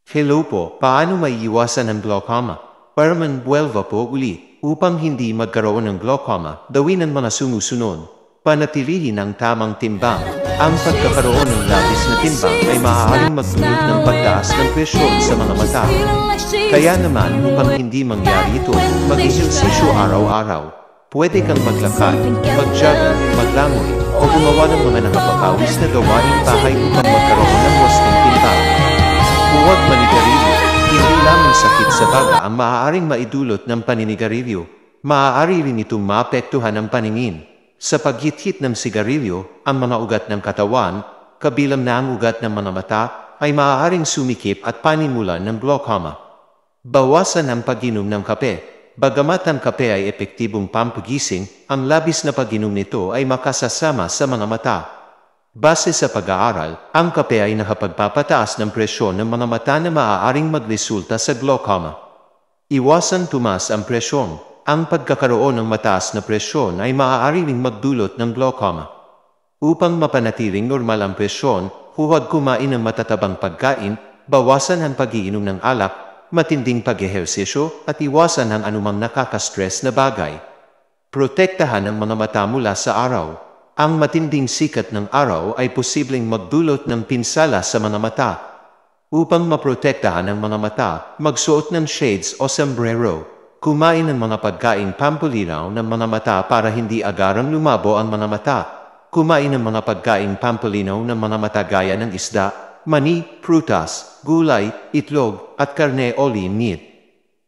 Hello po, paano maiiwasan ang glaucoma? Para manbuelva po uli, upang hindi magkaroon ng glaucoma, gawin ang mga sumusunod. Panatilihin ang tamang timbang. Ang pagkakaroon ng labis na timbang ay maaaring magdulot ng pagtaas ng presyon sa mga mata. Kaya naman, upang hindi mangyari ito, mag-ehersisyo araw-araw. Pwede kang maglakad, mag-jogging, maglangoy, o gumawa ng mga nakapakawis na gawaing bahay upang magkaroon ng wasting timbang. Huwag manigarilyo. Hindi lamang sakit sa baga ang maaaring maidulot ng paninigarilyo. Maaari rin itong maapektuhan ang paningin. Sa paghit-hit ng sigarilyo, ang mga ugat ng katawan, kabilang na ang ugat ng mga mata, ay maaaring sumikip at panimulan ng glaucoma. Bawasan ang pag-inom ng kape. Bagamat ang kape ay epektibong pampagising, ang labis na pag-inom nito ay makasasama sa mga mata. Base sa pag-aaral, ang kape ay nakapagpapataas ng presyon ng mga mata na maaaring magresulta sa glaucoma. Iwasan tumaas ang presyon. Ang pagkakaroon ng mataas na presyon ay maaari ring magdulot ng glaucoma. Upang mapanatiling normal ang presyon, huwag kumain ng matatabang pagkain, bawasan ang pag-iinom ng alak, matinding pag-ehersisyo, at iwasan ang anumang nakaka-stress na bagay. Protektahan ang mga mata mula sa araw. Ang matinding sikat ng araw ay posibleng magdulot ng pinsala sa mga mata. Upang maprotektahan ang mga mata, magsuot ng shades o sombrero. Kumain ng mga pagkain pampulinaw ng mga mata para hindi agarang lumabo ang mga mata. Kumain ng mga pagkain pampulinaw ng mga mata gaya ng isda, mani, prutas, gulay, itlog, at karne o lean meat.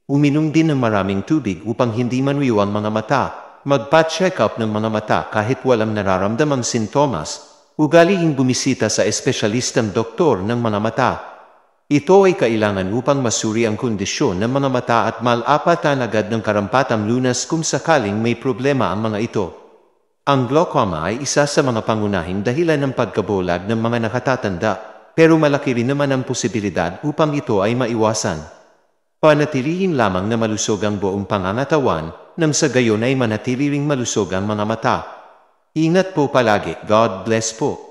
Uminom din ng maraming tubig upang hindi manuyo ang mga mata. Magpa-check up ng mga mata kahit walang nararamdamang sintomas. Ugaliing bumisita sa espesyalistang doktor ng mga mata. Ito ay kailangan upang masuri ang kondisyon ng mga mata at malapatan agad ng karampatang lunas kung sakaling may problema ang mga ito. Ang glaucoma ay isa sa mga pangunahing dahilan ng pagkabulag ng mga nakatatanda, pero malaki rin naman ang posibilidad upang ito ay maiwasan. Panatilihin lamang na malusog ang buong pangangatawan, nang sa gayon ay manatili ring malusog ang mga mata. Ingat po palagi. God bless po.